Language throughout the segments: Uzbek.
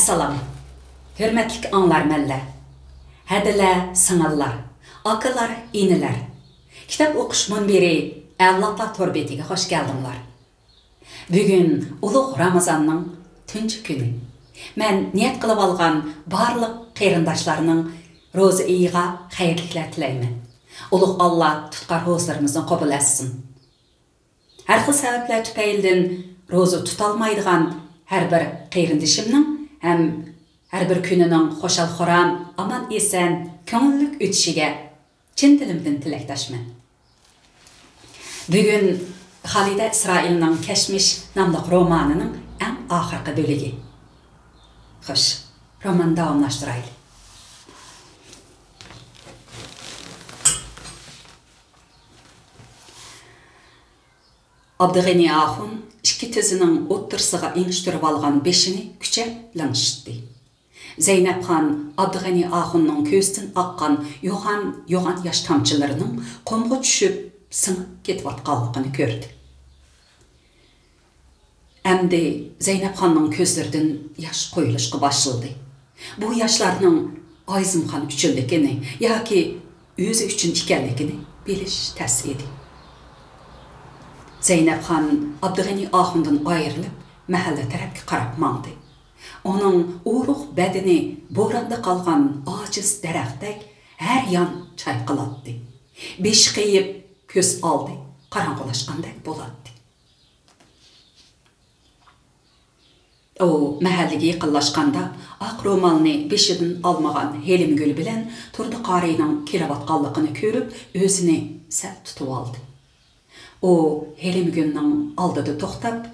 Assalam. Hürmetlik anlar məlle. Hədilə, sınırlar, akıllar, iniler. Kitap okuş beri Avlatlar Torbeti'ge hoş geldinler. Bugün Uluq Ramazanның tünçü günü. Mən niyet qılıb alğan barlıq qeyrindaşlarının rozu iyiga xeyirlikler tileymin. Uluq Allah tutqar rozlarımızın qabul etsin. Her xil sebepler tüpeyildin rozu tutalmaydıgan her bir qeyrindişimnin hem her bir gününün xoşal xoran, aman esen, köngüllük ötüşüge çin dilimdin tilektaşman. Bugün Halide İsrail'nin Keşmiş namlıq romanının en ahırkı bölügi. Xoş, romanı davamlaştıraylı. Abdüğeni Ahun, iki tizinin ottırsıға eňiştirip alğan beşini küçep lanıştı. Zeynep Han, Abdüğeni Ahun'un közdün aqqan yoğan yaş tamçılarının komğa düşüp sınıp ketip atqanlığını gördü. Ämdi Zeynep Han'ın közlerden yaş koyuluşqı başladı. Bu yaşlarının Ayzım Han üçünlikini, ya ki özü üçün ikenlikini biliş tərs edi. Zeynep Han Abdüğeni Ahun'dan ayrılıp mahalle tarafki qarap mağdı. Onun uruq bədini boranda qalğan aciz dərəxtək her yan çayqılattı. Beş qeyip köz aldı, qaranqılaşqandak bolattı. O mahallege yıqıllaşqanda aq romalını beşidin almağan Helim Gül bilen turdu qarıyla kiravatqallıqını körüp özünü səl tutup aldı. O Helim Gül'nün aldıdı toxtab,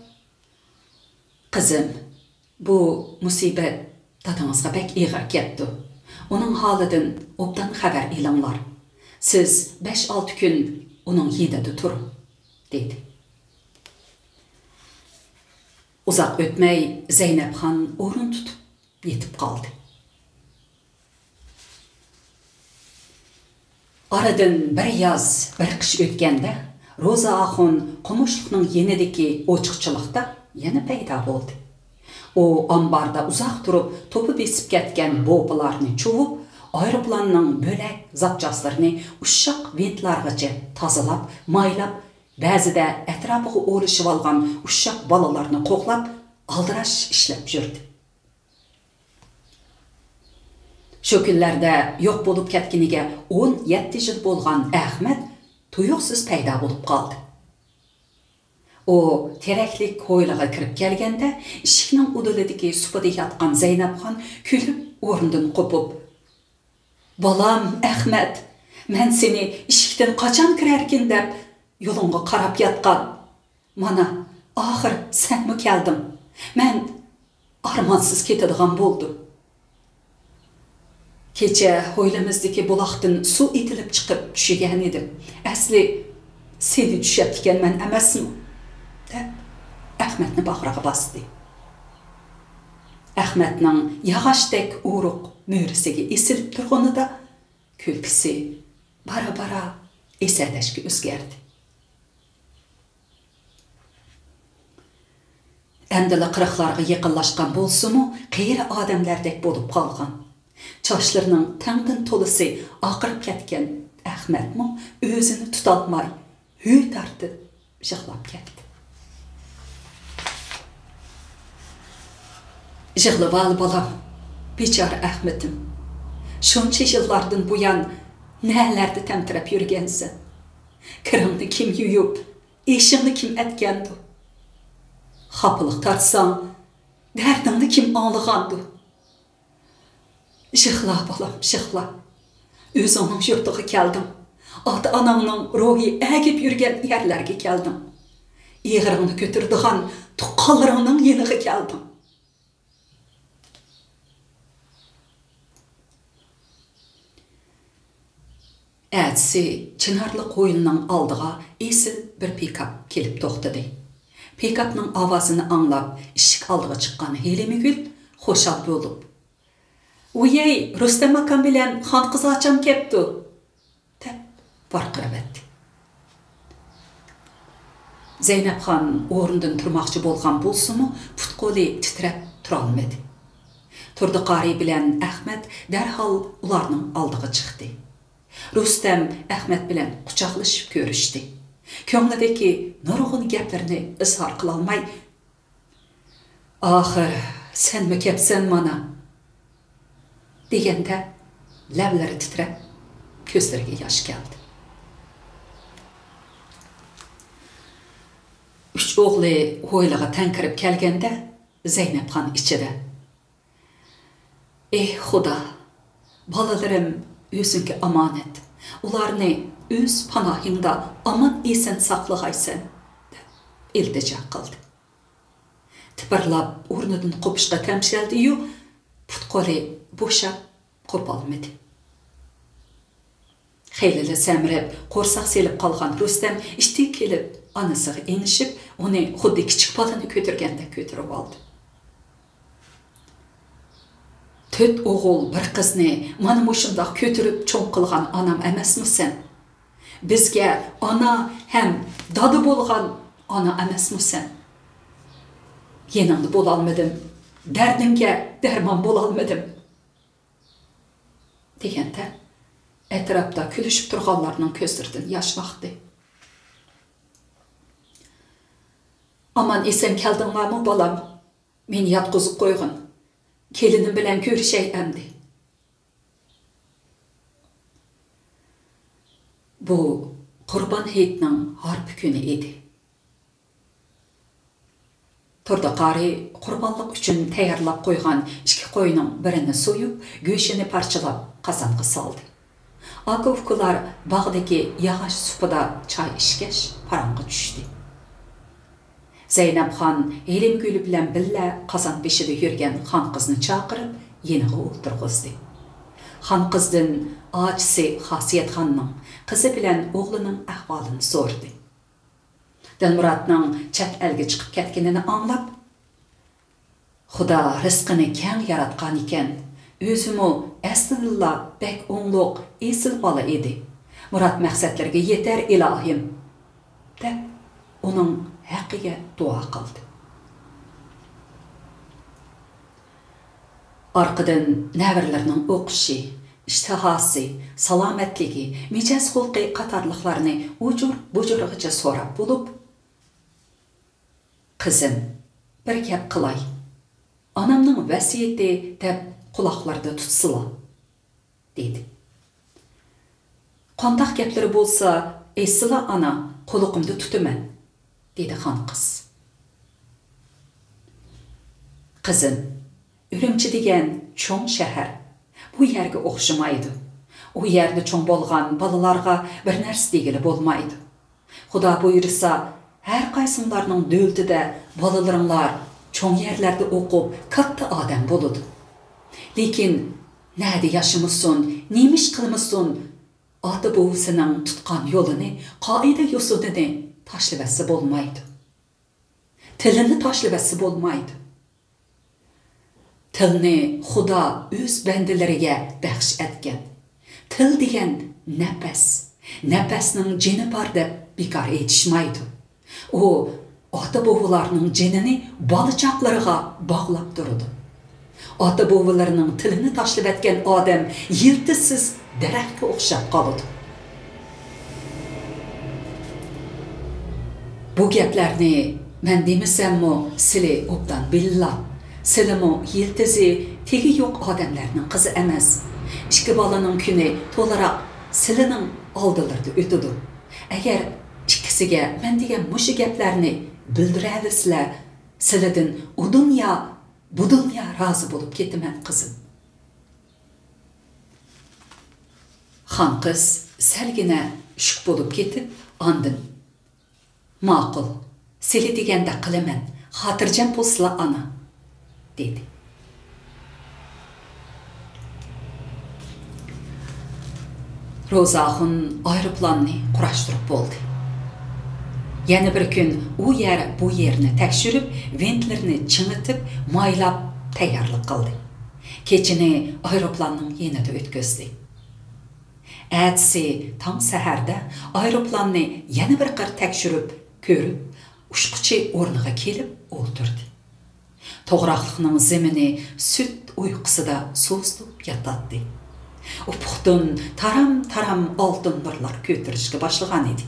"Kızım, bu musibet dadınızga bek iğir ketdi. Onun halıdın obdan haber ilanlar. Siz 5-6 gün onun yedide turun," dedi. Uzak ötmey Zeynep Han orun tutup yetip kaldı. Aradan bir yaz, bir kış ötkende Roza Ahun komuşluqның yenideki oçuqçılıqda yeni peyda oldu. O ambarda uzak durup topu besip ketken boğularını çuvup, aeroplanның bölek zapçaslarını uşak ventlargıcı tazalap, maylap, bəzide etrafıqı oluşup alğan uşak balalarını qoqlap, aldıraş işlep жүрді. Şu günlerde yok bolup ketkinige 17 yıl bolğan Ahmet tuyuqsuz peyda bolup qaldı. O tereklik koylağa kirip gelgende, işiknin udulediki supada yatqan Zeynep Han külüp orundan qopup, "Balam Ahmet, men seni işikten kaçan kirerkin dep yolunga qarap yatqan. Mana, ahir sen mi keldin? Men armansız ketadigan boldu. Keçe hoylamizdeki bulaqdan su itilip çıkıp düşügen edim. Asli seni düşetken men emasmı?" dep Ahmetni bağrağa bastı. Ahmetning yağaşdek uruq mörisigi esilip turğunu da külkisi bara eserdeşki özgerdi. Ämdili qırıqlarga yıqıllaşqan bolsumu qeyri adamlardek bolup qalğan. Çaşlarının təngdin tolusu aqırıp ketken Ahmetmi özünü tutalmay hüy tartı jıqlap ketdi. "Jıqlıp al balam, biçar Ahmetim. Şonça yıllardan buyan nälerde təmtirep yürgensin. Kırımni kim yuyup, eşimni kim etkendu. Xapılıq tartsan, derdini kim ağlıgandu. Jıqla balam, jıqla. Öz onun yurtuğa keldim. Ata anamның ruhi ägip yürgen yerlerge keldim. Eğirini götürdiğan tuqqallarının yeniği keldim. Ätisi Çınarlı koyunның aldığa esil bir pikap kelip toxtadı. Pikapның avazını anlap işik aldığa çıqqan Helimi Gül xoşal bolup, "Uyey, Rüstem akam bilen han kızı açam kepti," dep barqırap etdi. Zeynep Han orundan turmaqçı bolğan bolsumu putqoli titrep turalmadı. Turdi Qari bilan Ahmad darhol ularning oldiga chiqdi. Rustam Ahmad bilan quchoqlashib ko'rishdi. Ko'nglidagi nurg'un gaplarni izhor qila olmay, "Oxir, senmi kelibsan mana?" deganda lablari titrab, ko'zlariga yosh keldi. Uch o'g'li ho'yliga tankirib kelganda Zaynabxon ichida, "Ey Xudo, bolalarim o'zingga omonat. Ularni o'z panohingda omon eson saqlag'aysan," deb iltijo qildi. Tipirlab o'rnidan qopishga tamshaldi-yu, put-qo'li bo'shab qo'polmadi. Xeylili samirib, qo'rsoq selib qolgan Rustam ishti kelib, onasiga engishib, uni xuddi kichik bolani ko'targanda ko'tarib oldi. "To'rt o'g'il bir qizni mana mushundoq ko'tarib cho'ng qilgan onam emasmisan? Bizga ona ham dodi bo'lgan ona emasmisan? Yeningda bo'la olmadim, dardingga darmon bo'la olmadim," deganda atrofda kulishib turganlarning ko'zlaridan yosh vaqti. "Aman eson keldinglarmi bolam? Meni yotqizib qo'ygin. Kelinim bilan ko'rishay endi." Bu Qurbon hayitining harbi kuni edi. Turdi Qari qurbonlik uchun tayyorlab qo'ygan ikki qo'yning birini so'yib, go'shtini parchalab qozonga soldi. Akovkular bog'dagi yog'och supida choy ishkash parang'i tushdi. Zaynabxon Elimgul bilan billa qozon beshida yurgan xon qizni chaqirib, yeniga o'tirg'izdi. Xon qizdan ochisi Xosiyatxonning qizi bilan o'g'lining ahvolini so'rdi. Dilmuratning chet elga chiqib ketganini anglab, "Xudo rizqini keng yaratgan ekan, o'zimi aslida bek o'ngloq esil bola edi. Murat maqsadlarga yetar ilohim," deb uning haqqiga duo qildi. Arqadan navirlarning o'qishi, ishtihasi, salomatligi, mijoz xulqi qatorliqlarni bujurg'icha so'rab bo'lib, "Qizim, bir gap qilay. Onamning vasiyati deb quloqlarda tutsila," dedi. "Qandoq gaplari bo'lsa, esila ana, quloqimda tutaman," dedi xon qiz. "Qizim, Urumchi degan cho'ng shahar. Bu yerga o'xshamaydi. U yerda cho'ng bo'lgan bolalarga bir narsa degili bo'lmaydi. Xudo buyursa, har qaysimlarning do'ltida bolalaringlar cho'ng yerlarda o'qib, katta odam bo'ladi. Lekin nada yashamasin, nemish qilmasin, ota bovisining tutgan yo'lini, qoida yo'sinini tashlabasi bo'lmaydi. Tilini tashlabasi bo'lmaydi. Tilni Xudo o'z bandalariga baxsh etgan. Til degan nafas, nafasning jini bor deb bekor aytishmaydi. U ota bobolarning jinini bola chaqlariga bog'lab turadi. Ota bobolarning tilini tashlab etgan odam yiltisiz daraxtga o'xshab qoladi. Bu gaplarni men demasammi, sizlar obdan billah. Silimi yiltizi tegi yo'q odamlarning qizi emas. Ikki bolaning kuni to'laroq silining oldilarida o'tadi. Agar ikkisiga men degan mushu gaplarni bildiraversizlar, sizlardan u dunyo, bu dunyo rozi bo'lib ketaman qizim. Xon qiz salgina shuk bo'lib ketib, ondin "Ma'qul, sili deganda qilaman, xotirjam bo'lsizlar ana," dedi. Ro'zaxon aeroplanni qurashtirib bo'ldi. Yana bir kun u yer bu yerni tekshirib, ventlarni chingitib, maylab tayyorlik qildi. Kechini aeroplanning yenida o'tkazdi. Ertasi tong saharda aeroplanni yana bir qir tekshirib, ko'rib, ushquchi o'rniga kelib o'ltirdi. Toğraqlıqның zemini süt uyqısıda sozulub yatatdı. Upuqdan taram-taram altın nurlar kötürüşkə başlagan idi.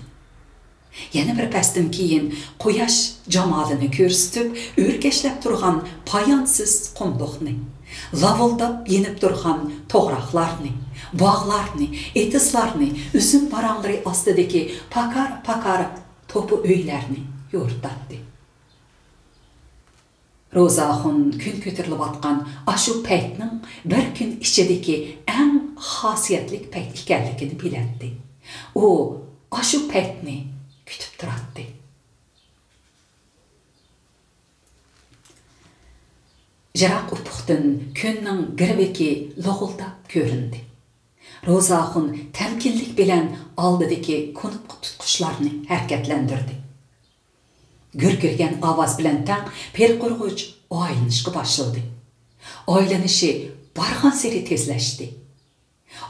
Yana bir pəstin keyin quyosh jamalını ko'rsatib, o'rkashlab turgan poyonsiz qumluqni, lavildab yenib turgan to'g'raqlarni, bog'larni, etislarni, uzum baranglari ostidagi pakar to'pi uylarni yo'rtatdi. Rozaxun kun ko'tarilib atgan ashu paytning bir kun ichidagi eng xosiyatli payt ekanligini biladi. U ashu paytni kütüp duratdı. Jirak upuqdan kunning girbeki loğuldab göründü. Rozaxun temkinlik bilen aldidagi ko'nib tutqushlarni harakatlantirdi. Gürgürgen avaz bilen tang perqurg'uch aylanishga başladı. Aylanishi bargan seri tezleşti.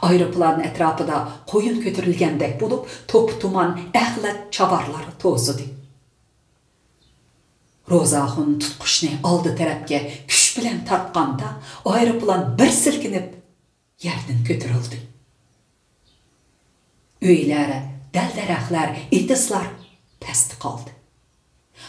Aeroplan etrafıda koyun kötürülgendek bulup top tuman əxlət çavarları tozudu. Rozaxun tutquşni aldı tərəfke küş bilen tartqanda aeroplan bir silkinip yerden kötürüldü. Öyləri, dəl-dərəxlər, etislar pəsti qaldı.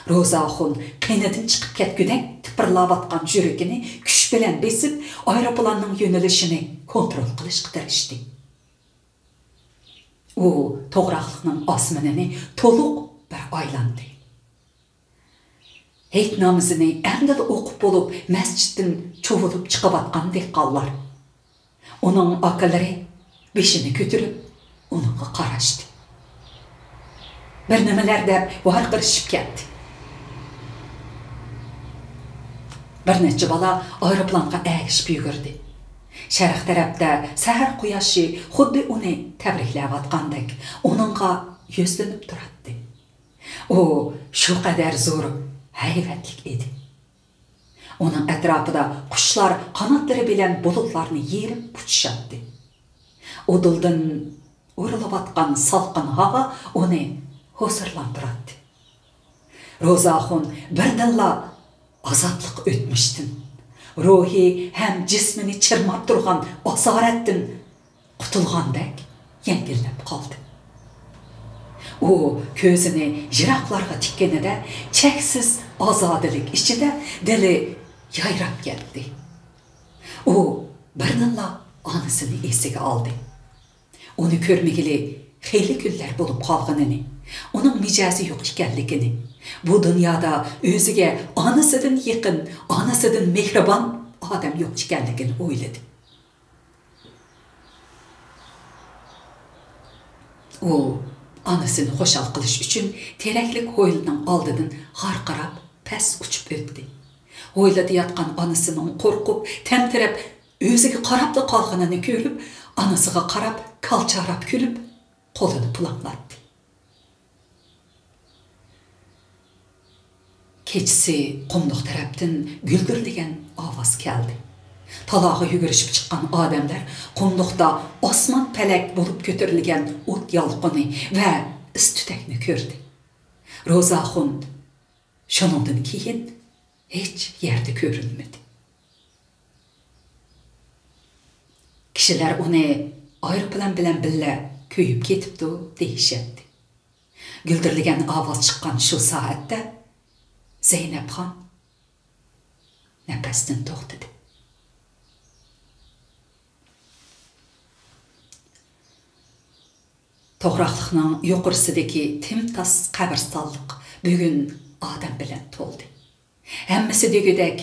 Rozaxun qeynidən çıxıb ketgüdək tıpırlavatqan jürəkini küş bilen besip aeroplanның yönelişini kontrol qilishga tirishdi. U to'g'raqliqning osmonini to'liq bir aylandı. Heyt namazini əmdədə o'qib bo'lib masjiddan cho'vilib chiqavatgan dehqonlar. Uning akalari beshini ko'tarib uningga qarashdi. Bir nimalar deb varqirishib ketdi. Bir necha bola aeroplanga agishib yugurdi. Sharq tarafda sahar quyoshi xuddi uni tabriklayotgandek uningga yuzlanib turardi. U shu qadar zo'r, hayratlik edi. Uning atrofida qushlar qanotlari bilan bulutlarni yerib uchishardi. Udildan o'rilayotgan salqin havo uni huzurlantirardi. Rozaxun birdinla azatlık ötmüştün. Ruhi hem cismini çırmap durgan asarettin qutulgandek yengillep kaldı. O közünü jiraklarga tikkenide çeksiz azadilik içinde dili yayrap geldi. O birdinla anısını esiga aldı. Onu körmegili xeyli günler bulup kalganını, onun mijazi yok ekanligini, bu dünyada özüge anasıdan yakın, anasıdan mehriban adam yok ekanligini o'yladi. O anasını xoşal qilish uchun teraklik hoylining oldidan g'arqirab past uchib o'tdi. Hoylada yotgan anasının qo'rqib, tamtirab o'ziga qarab qolganini ko'rib, anasiga qarab kalçarab kulib, qo'lini pulaqlatdi. Keçisi qumluq tarafdan güldürlegen avaz keldi. Talağa yugurishib chiqqan odamlar qumluqda osmon palak bo'lib ko'tarilgan o't yolqini va istutakni ko'rdi. Rozaxun shuningdan keyin hech yerda ko'rinmadi. Kishilar uni aeroplan bilan billa kuyib ketibdi deyishadi. Güldürlegen avaz chiqqan shu soatda Zeynepxon nafasdan to'xtadi. To'g'raqliqning yuqorisidagi timtas qabristonliq bugun odam bilan to'ldi. Hammasi degudek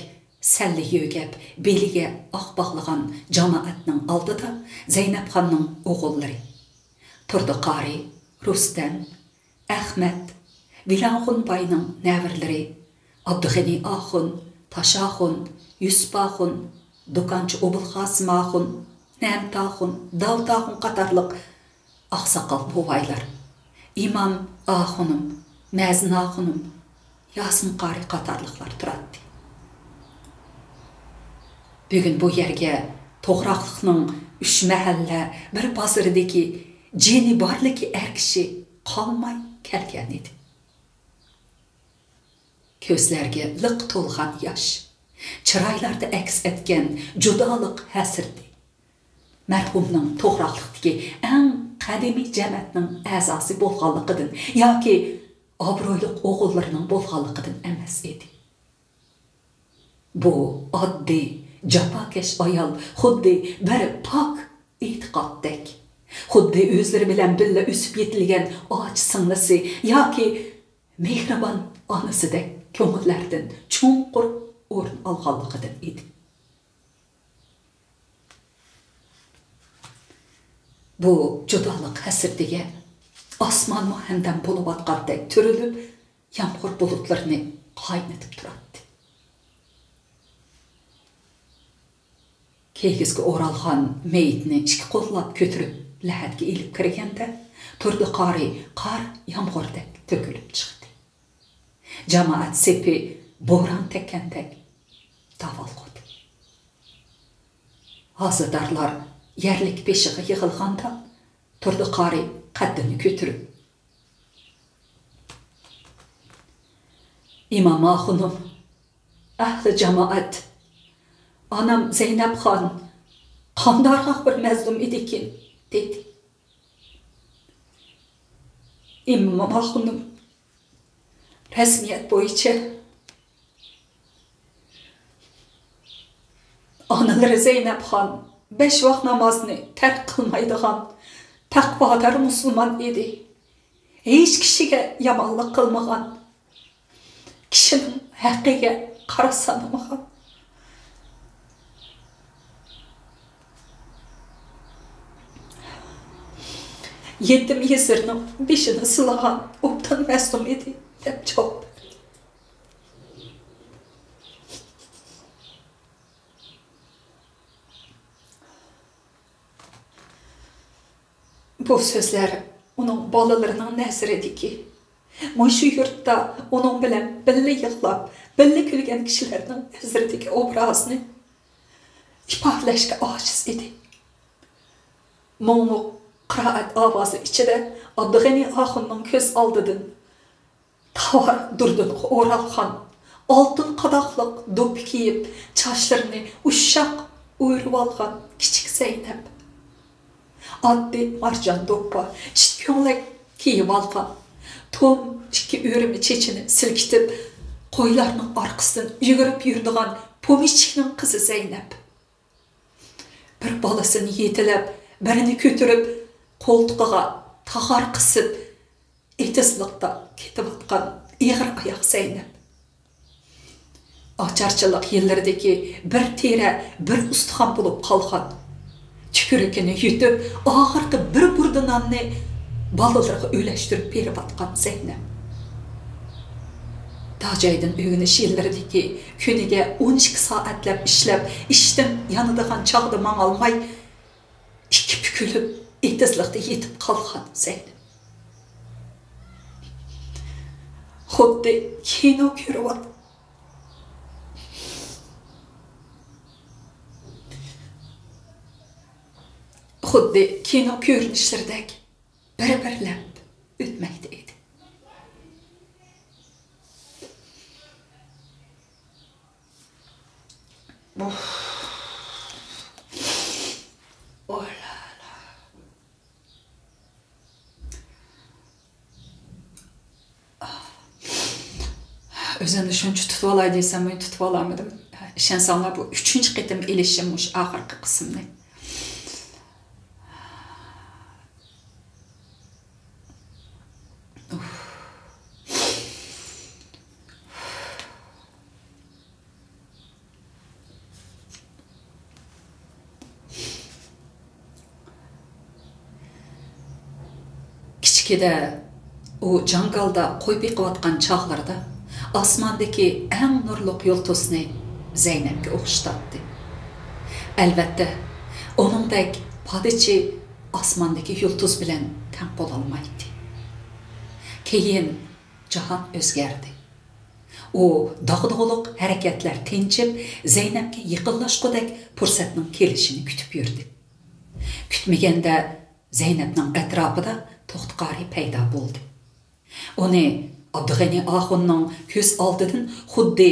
salli yo'gab beliga oq bog'lagan jamoatning oldida Zeynepxonning o'g'illari turdi qori, Rustam, Ahmad, Vilanxun bayning navirlari Abduxani Axun, Tashaxun, Yusbaxun, Dukanchi Obulxasim Axun, Namtaxun, Davtaxun qatarliq Aqsaqal buvaylar, İmam Axunum, Mazin Axunum, Yasin qari qatarliqlar turadi. Bugün bu yerga To'g'raqliqning 3 mahalla bir bozoridagi jeni borligi erkishi qolmay kelgan edi. Ko'zlarga liq to'lgan yosh Çıraylarda əks etken cudalıq həsirdi. Mərhumның toğraqlıqdaki ən qədimi cəmətinin əzası bolğanlıqıdın, yoki obro'yluq oğullarının bolğanlıqıdın emas edi. Bu addi, capakeş ayal xuddi bir pak etiqaddek, xuddi özleri bilen billa üsüp yetilgen ağaç sınlısı, yoki mehriban anısıdek köngüllerden çunqur o'rin alğanlıqıdın edi. Bu cudalıq həsirdiga osmon muhandam bo'lib atqandek türülüp yağmur bulutlarını qaynatib turardı. Keygizgi o'ralgan meyitni ikki qo'llab ko'tirib lahatga ilib kirganda turdi qor yağmurdek to'kilib chiqdi. Jamoat sepi bo'ron tekkandek daval qo'ydi. Hazidarlar yerlik beşiğe yığılğanda turdi qori qaddini ko'tirib: "İmam axunum, ahli jamoat, anam Zeynep xon qandarg'aq bir mazlum edikin", dedi. "İmam axunum, resmiyet bo'yicha analari Zeynep xon 5 vaqt namazını terk qilmaydigan taqvodor musulmon edi. Hech kishiga yomonlik qilmagan, kishining haqqiga qara sanamagan. Yetim yesirning beshini silagan obdan mas'um edi", deb javob berdi. Bu sözler onun balalarının nəzridiki. Şu yurtda onun bilen birli yıqlab, birli külgen kişilerinin nəzridiki obrazını ifadələşke aciz idi. Moğlu qıraat avazı içinde Abdüğeni Axun'un köz aldıdın. Tavar durdun oralxan, altın qadaqlıq dop kiyip, çaşlarını uşaq uyrup alğan kiçik Zeynep. Addi marcan doppa, çit köңlek kiyip alğan, tom iki örümü çeçini silkitip, qoylarının arkasından yugurip yurduğan pomiçikinin kızı Zeynep. Bir balasını yetilep, birini kötürüp, koltuğa tağar qısıp, etizlikta ketip atkan iğir ayak Zeynep. Açarçılık yıllardaki bir tere, bir ustahan bulup kalkan, tükürükünü yutub, ağırqı bir burdunanını balalarına öleştirip berip atkan Zeynep. Dajaydın öğünüş yıllardaki künüge 12 saatlep işlep, işten yanıdığan çağdı mağalmay, iki pükülüp etizlikte yetip kalkan Zeynep. Xuddi kino görüp at. Xuddi kino görünüşlerdek bir-birlep ötmekteydi. Özümde şunca tutup alay desem, ben tutup alamadım. İşensanlar bu 3. qitim ilişimmiş ahırkı kısımını. Kichkida o jangalda qo'y beqiyotgan chog'larda osmondagi eng nurliq yulduzini Zeynep'ga o'xshatdi. Albatta, oningdek podichi osmondagi yulduz bilan teng bo'lolmaydi. Keyin jahon o'zgardi. O dağdığılık hareketler tinchib, Zeynep'ga yaqinlashgudek fursatning kelishini kutib yurdi. Kutmaganda Zeynep'ning atrofida to'xtaqori paydo bo'ldi. Uni Abdug'ani Axunning ko'z oldidan xuddi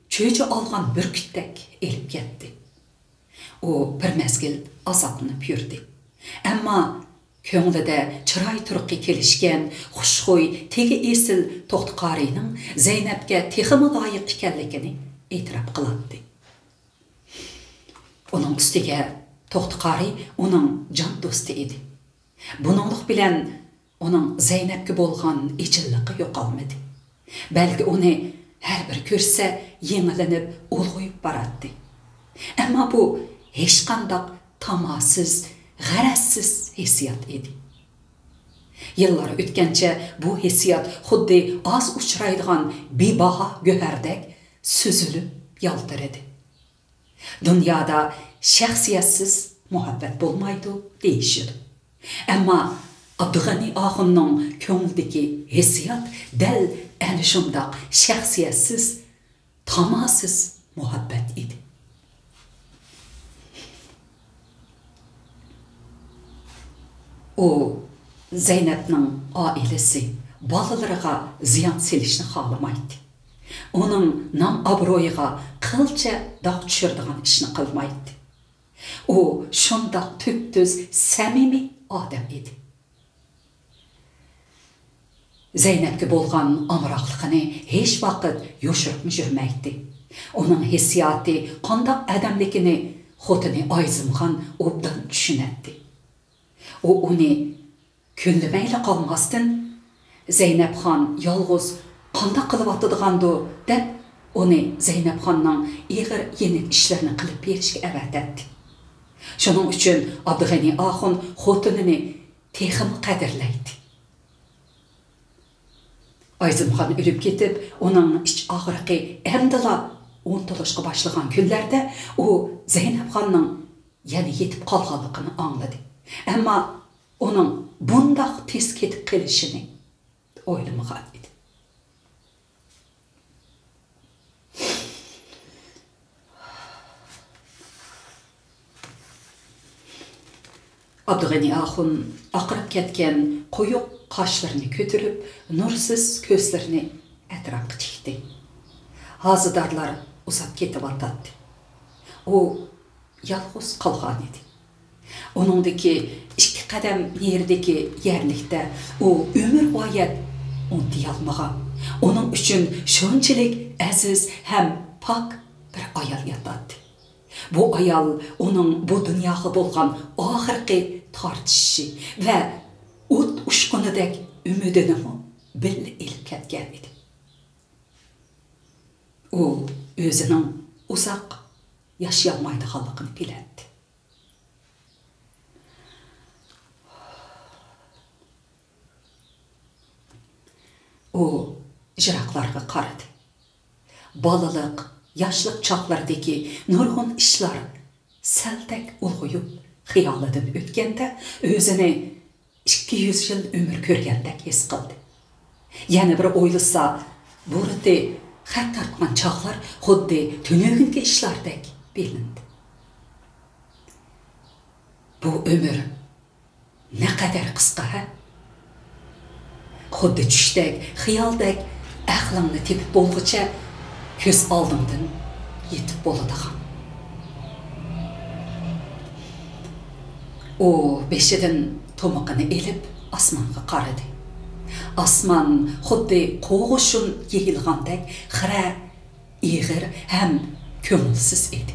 çöçü alğan bürkütdek elip getdi. O bir mezgil azaplanıp yürdi. Amma köңlüde çıray turqi kelişken, xuşxoy, tegi esil Toxtuqariyning Zeynep'ge teximi layık ekanligini e'tirof qiladi. Onun üstüge Toxtuqariy onun can dostu idi. Bununluq bilen onun Zeynep'ge bolğan icilliqi yo'qolmadi. Belki onu her bir körse yenilenip ulğuyup baratdı. Amma bu hech qandaq tamasız, g'arazsiz hissiyat edi. Yıllar ötkençe bu hissiyat xuddi az uçraydigan bebaha göherdek süzülüp yaltırdı. Dünyada şahsiyetsiz muhabbet bolmaydı deyişiyordu. Amma Abdug'ani Axun'ның köңlüdeki hissiyat del en şundaq şahsiyetsiz, tamasız muhabbet idi. O Zeynep'nin ailesi balalarına ziyan silişini xalamaydı. Onun nam abroyuğa qılça dağ düşürdüğün işini qılmaydı. O şundaq tüptüz, samimi adam idi. Zeynep'ge bolğan amraqlığını hiç vakit yoşurup jürmeydi. Onun hissiyatı, qandaq adamlikini xotini Ayzımxan obdan düşünetdi. O onu künlümeyle qalmasdın, Zeynepxan yalğız qandaq qılıp atıdığandı dep, onu Zeynepxanның iğir yenik işlerini qılıp berişke əvət etdi. Şunun üçün Abdug'ani Axun xotinini texim qadirleydi. Ayzımxan ölüp ketip, onun iç ağırqı əmdila untuluşqa başlayan günlerde o Zeynepxanның yani yetip qalğanlığını anladı. Amma onun bundaq tez ketip qilishini oylamagan idi. Abdug'ani Axun aqırıp ketken qoyuq qaşlarını kötürüp, nursuz közlerini etrafı çekti. Hazıdarlar uzap ketip atadı. O yalğız qalğan idi. Onundaki iki kadem yerdeki yerlikte o ömür boyu unutuyalmagan. Onun üçün şunçilik aziz hem pak bir ayal yatadı. Bu ayal onun bu dünyaga bolğan ahirki tartışışı ve ut uşkunudek ümidini billi elip ketken idi. O özünün uzaq yaşayamaydıqanlığını bilendi. O jıraqlarga qaradı. Balılıq, yaşlıq çaqlardaki nurgun işler seldek ulğuyup xiyalıdan ötkende özünü 200 yıl ömür körgendek his qıldı. Yani bir oylusa burada xat tartman çağlar xuddi tünögünki işlerdek bilindi. Bu ömür ne kadar kısa ha? Xuddi düşdek, xiyaldek, aqlımni tepip bolğuça köz aldımdan yetip boladığam. O beşidin tomuqını elip asmanға qaradı. Asman xuddi qoğuşun yeyilgandek xira, iğir hem köngülsüz idi.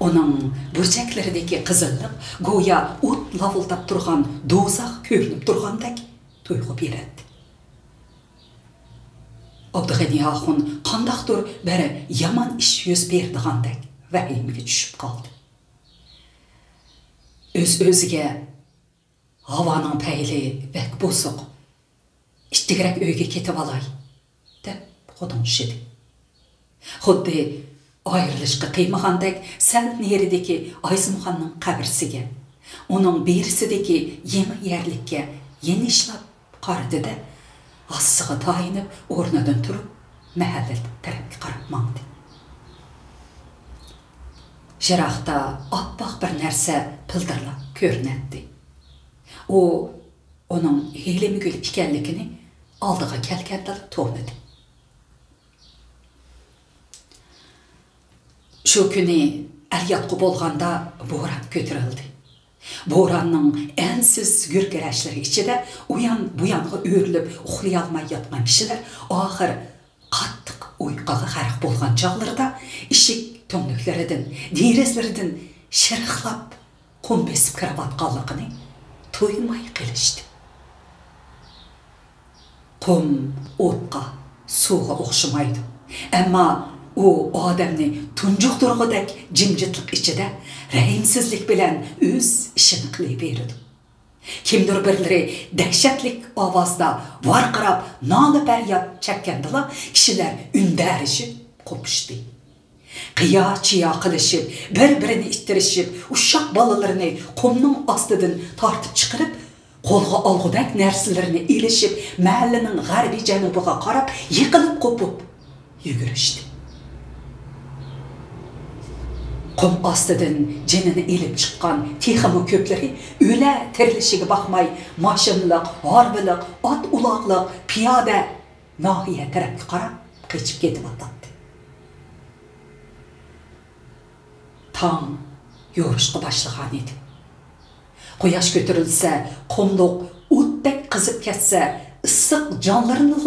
Onun burcaklarındaki qızıllık goya ot lavıldap turgan dozaq körünüp turgandek tuyğu beredi. Abdug'ani Axun qandaqdır beri yaman iş yüz berdigandek vahimga düşüp qaldı. Öz-özüge havanın peyli bek bozuq, iştigrek öyge ketip alay, dep xudunş edi. Xuddi ayrılışqı qiymagandek sel nerideki Ayzımxanның qabrisiga, onun berisideki yeni yerlikке yeni işlap qaradı da, assığı tayinip ornadan turup mahallet tarafga qarap mаңды. Jıraqda appak bir narsa pıldırlap görünetdi. O, onun heylemigül ikenligini aldığa kelkendilip to'g'nadi. Şu kuni əlyatqı bolğanda boran kötürüldü. Boranның ensiz gürgüreşleri içinde uyan bu yanğı örülüp uxlayalmay yatqan kişiler ahir qattiq uyqaga g'arq bolğan çağlarda işik tömlüklerinden, diyirezlerinden şırıqlap qum besip kirib atqanligini toymay qilishdi. Qum o'tqa, suvga o'xshamaydi. Ammo o odamni tunjuqturg'idek jimjitlik ichida rahimsizlik bilan o'z ishini qilaverdi. Kimdir birlari dahshatlik ovozda varqirab nola faryod chekkandilar, kishilar undarishib qo'pishdi. Qiyo-chiyo qilishib, bir-birini ittirishib, uşaq balalarini qumning ostidan tortib chiqarib, qo'lga olg'udak narsalarini ilishib, mahallaning g'arbiy janubiga qarab, yiqilib qo'pib yugurishdi. Qum ostidan jinini ilib chiqqan texmi ko'plari o'la tirilishiga baxmay, mashinliq, harbiliq, ot uloqliq, piyoda nohiya tarafga qarab qochib ketib o'tdi. Tam yo'rishqa boshlagan edi. Quyosh ko'tarilsa, qumliq o'tdek qizib ketsa, issiq jonlarini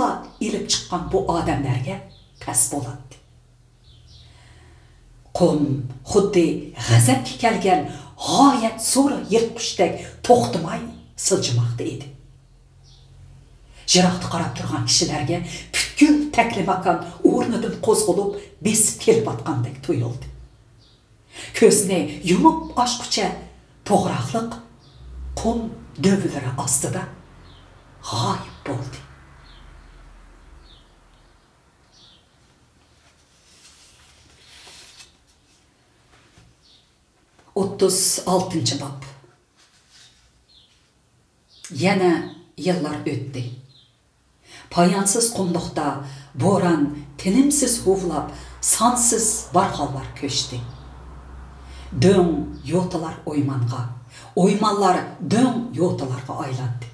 ilib chiqqan bu odamlarga pas bo'ladi. Qum xuddi g'azabga kelgan g'oyat so'ri yirtqichdek to'xtamay siljimoqda edi. Jiroqda qarab turgan kishilarga butkul taklimakan o'rnidan qo'zg'alib besib kelib atgandek tuyuldi. Ko'zini yumib ochqicha to'g'raqliq qum dövülləri ostida g'oyib bo'ldi. Otuz altıncı bab. Yana yıllar ötdi. Payansız qumluqda boran tinimsiz huvlab, sansız barxallar köştü. Dön yotalar oymanğa, oymanlar dön yotalarga aylandı.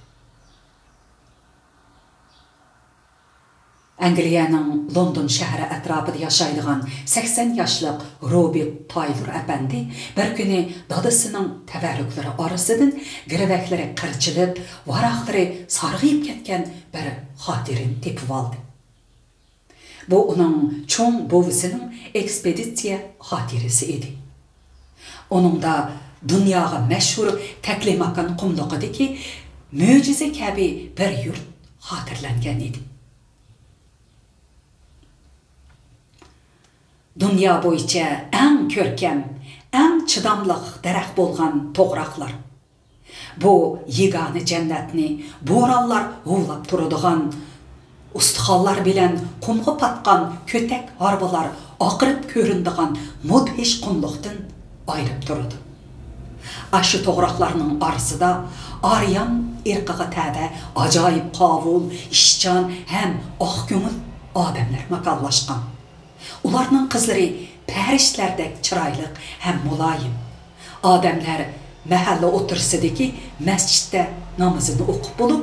Angliyaning London shahri atrofida yashaydigan 80 yoshlik Robert Taylor apandi bir kuni dadasining tabarruklari orasidan girvaklari qirchilib, varaqlari sarg'ayib ketgan bir xotirini tepib oldi. Bu uning cho'ng bovisining ekspeditsiya xotirasi edi. Onunda dunyoga mashhur taklimakan qumliqidagi mo'jiza kabi bir yurt xotirlangan edi. Dünya bo'yicha eng ko'rkam, eng chidamliq daraxt bo'lgan to'g'raqlar. Bu yegani jannatni bo'ronlar huvlab turadigan, ustixonlar bilan qumga patgan ko'tak harbalar oqirib ko'rindigan mudhish qumliqdan ayrib turadi. Aşı to'g'raqlarning orasida Aryan irqiga tabe ajoyib qovul, ishchan ham oq ko'ngil odamlar makonlashgan. Ularning qizlari parishlardek chiroyli ham muloyim. Odamlar mahalla o'tirsidagi masjidda namozini o'qib bo'lib,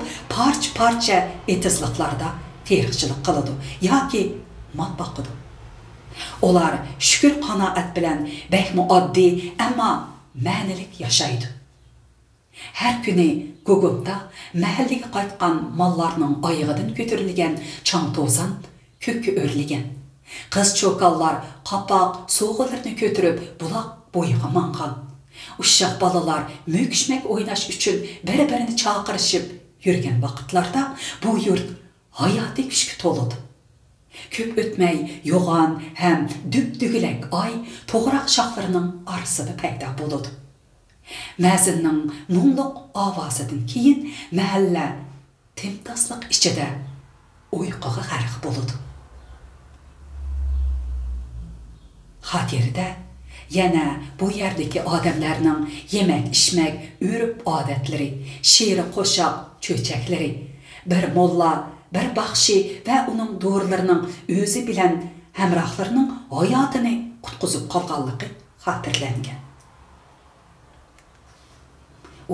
parcha etizliqlarda teriqchilik qiladi yoki mol boqadi. Ular shukr qanoat bilan bakmi oddiy, ammo ma'nilik yashaydi. Har kuni Gugumda mahallaga qaytgan mollarning oyog'idan ko'tarilgan chang to'zan ko'kka o'rligan. Qız çokallar qapoq soğularını götürüp bulaq boyuğa manğan. Uşaq balalar möküşmek oynaş üçün bir-birini çağırışıp yürgen vaqtlarda bu yurt hayati güçkü toludu. Köp ötmey yoğan hem düp-dügülek ay toğraq şaqlarının arasında payda buludu. Məzinnin mumluq avazıdan keyin mahalla timtaslıq içinde uyquğa g'arq buludu. Xotirada yana bu yerdagi odamlarning yemek, içmek, örüp odatlari, she'ri qo'shoq, cho'chaklari, bir molla, bir baxshi va uning do'rlarining o'zi bilan hamrohlarining hayotini qutqizib qolganligi xotirlangan.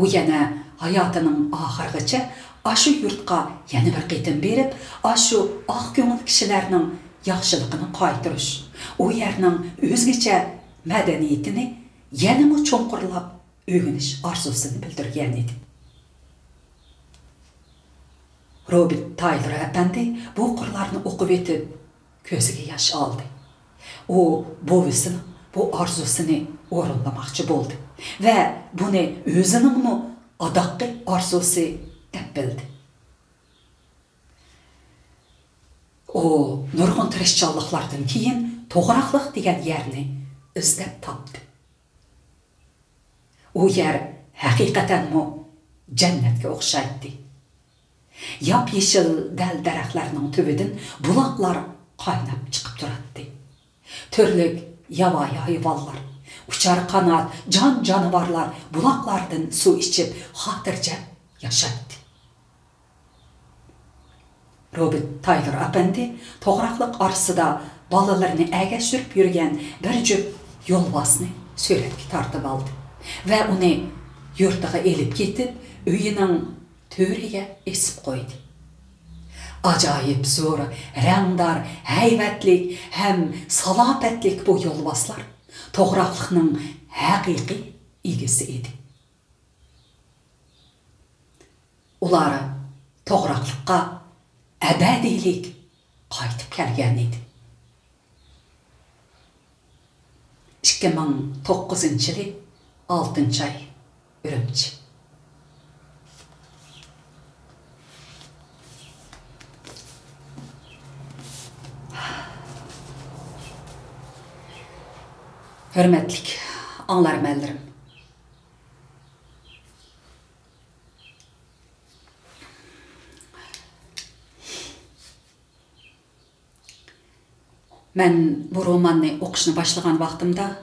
U yana hayotining oxirigacha ashu yurtqa yana bir qitim berib, ashu oq ko'ngil kishilarning yaxshiligini qaytirish, u yerning o'zgacha мәдәниетini yanımı çoğunqurlab öğreniş arzusunu bildirgen idi. Robert Taylor efendi bu okurlarını okup etip gözüge yaş aldı. O bovisini, bu arzusunu orunlamakçı oldu. Ve bunu özünün adaklı arzusu dep bildi. O nurgun tirişçallıklardan keyin toğraqlıq degen yerini izlep tapdı. O yer hakikaten mu cennetke okşaydı. Yap yeşil del daraxtlarının tübüdün bulaklar kaynap çıkıp duradı. Türlük yavai hayvanlar, uçar kanat, can canavarlar bulaklardan su içip hatırca yaşadı. Robert Taylor efendi toğraqlıq arsıda balalarını əgə sürüp yürüyen bir cüp yolbasını söyletki tartıp aldı. Ve onu yurttağa elip getip öyünün törege esip koydu. Acayip zor, rəngdar, heyvetlik hem salapetlik bu yolbaslar toğraqlıqның haqiqi igisi idi. Uları toğraqlıqqa əbədilik qaytıb gəlgən idi. 2009 yılı 6. ay Ürümçi. Hürmetlik anlarım ellerim. Ben bu romanını okuşunu başlayan vaxtımda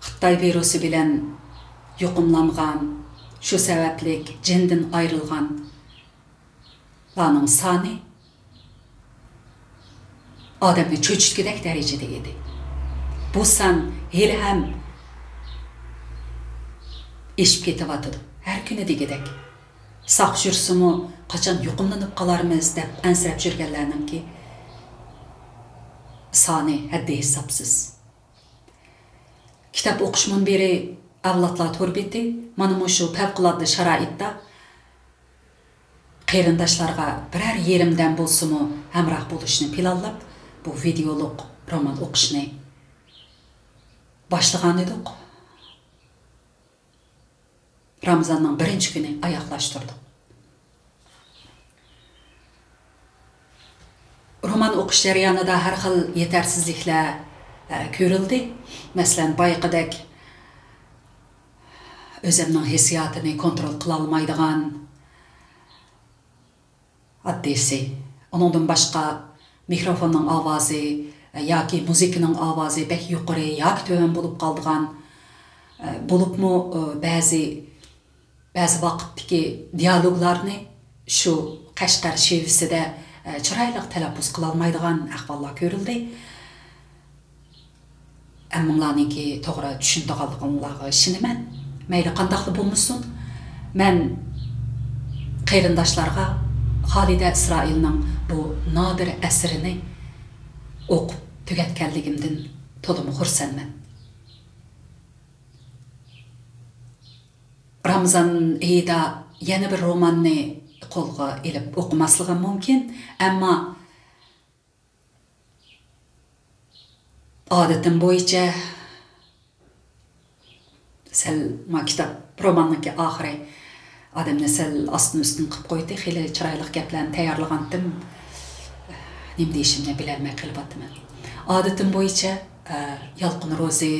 Xitay virusu bilen yuqumlanğan, şu sebeplik cindin ayrılğan lanın sani adamını çöçütkidek derecede idi. Bu san heli hem eşip ketip atıdı. Her güne degedek. Saq jürsumu qaçan yuqumlanıp qalarmız dep ensirep jürgenlerinin ki sani haddi hesapsız. Kitap okuşmun beri avlatlar torbeti, manımı şu pevqıladlı şaraitta qeyrindaşlarga birer yerimden bolsumu hemrah buluşunu pilallap, bu videoluk roman okuşunu başlagan edik. Ramazanның 1. günü ayaklaştırdık. Roman okuş jarayonida har xil yetersizlikler görüldü. Mesela bayqıdek özümnің hissiyatını kontrol qıla almaydigan addesi. Onundan başqa mikrofonның avazı yoki muzikaның avazı bek yuqori yoki töven bulup qaldıgan bulupmu bazı vaqtdaki diyaloglarını şu Qashqar şevisida chiroyli talaffuz qila olmaydigan ahvollar ko'rildi. Ammalarniki to'g'ri tushundiganligiga ishonaman. Mayli qandaqli bo'lmasin, men qarindoshlarga Xolida Isroilning bu nodir asrini o'qib tugatganligimdan to'liq xursandman. Ramazan ayida yana bir romanni qo'lga ilib o'qimasligim mumkin, ammo odatim bo'yicha sal kitap romanniki oxiri odamni sal ostini ustini qilib qo'ydi. Xili chiroyli gaplarni tayyorlagandim. Nima deyishimni bilolmay qolibman. Odatim bo'yicha Yalqin Ro'zi,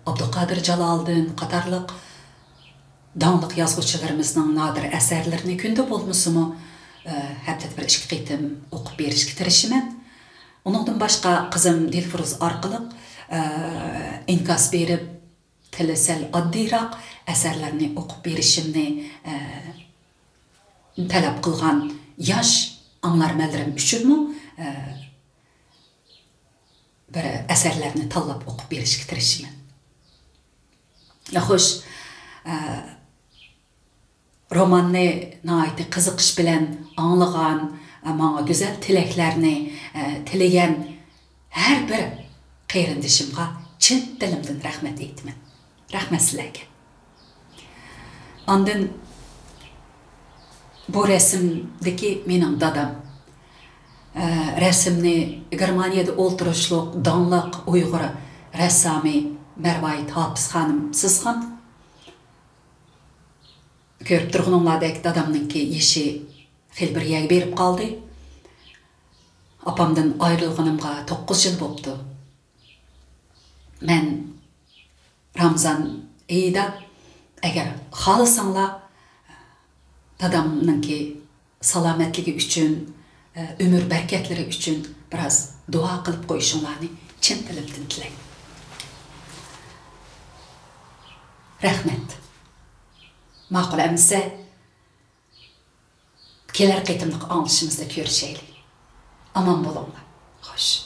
Abduqodir Jaloliddin qatorliq dağınlıq yazğıçılarımızın nadir əsərlərini gündə bolmusumu həftədə bir 2 qitim oqub berishga tirişiman. Onundan başqa qızım Dilfuruz arqılıq inkas berib tili sal oddiyroq əsərlərini oqub berishimni talab qilgan yosh anglarmanlarim uchunmi bir əsərlərini tanlab oqub berishga tirişiman. Xo'sh, romanni nəhayət qiziqish bilan anlagan, menga güzel tilaklarni tilagan har bir qayrindishimga chin dilimdan rahmat aytaman. Rahmat sizlarga. Ondan bu resimdeki mening dadam resimni Germaniyada o'ltirishliq donliq Uyg'ur rassomi Marvoyit Hofiz xonim siz ham ko'rib turganinglardek dadamninki yeshi xil bir yag berib qoldi. Apamdan ayrılganımga 9 yıl boptu. Men Ramazan ayida eğer xalısanglar dadamninki salomatligi uchun, ömür berketleri uchun biraz dua qilib qo'yishinglarni chin dilimdan tilayman. Rahmat. Ma'qul emsa kelar qaytimliq anglishimizda ko'rishaylik. Aman bo'linglar. Xo'sh.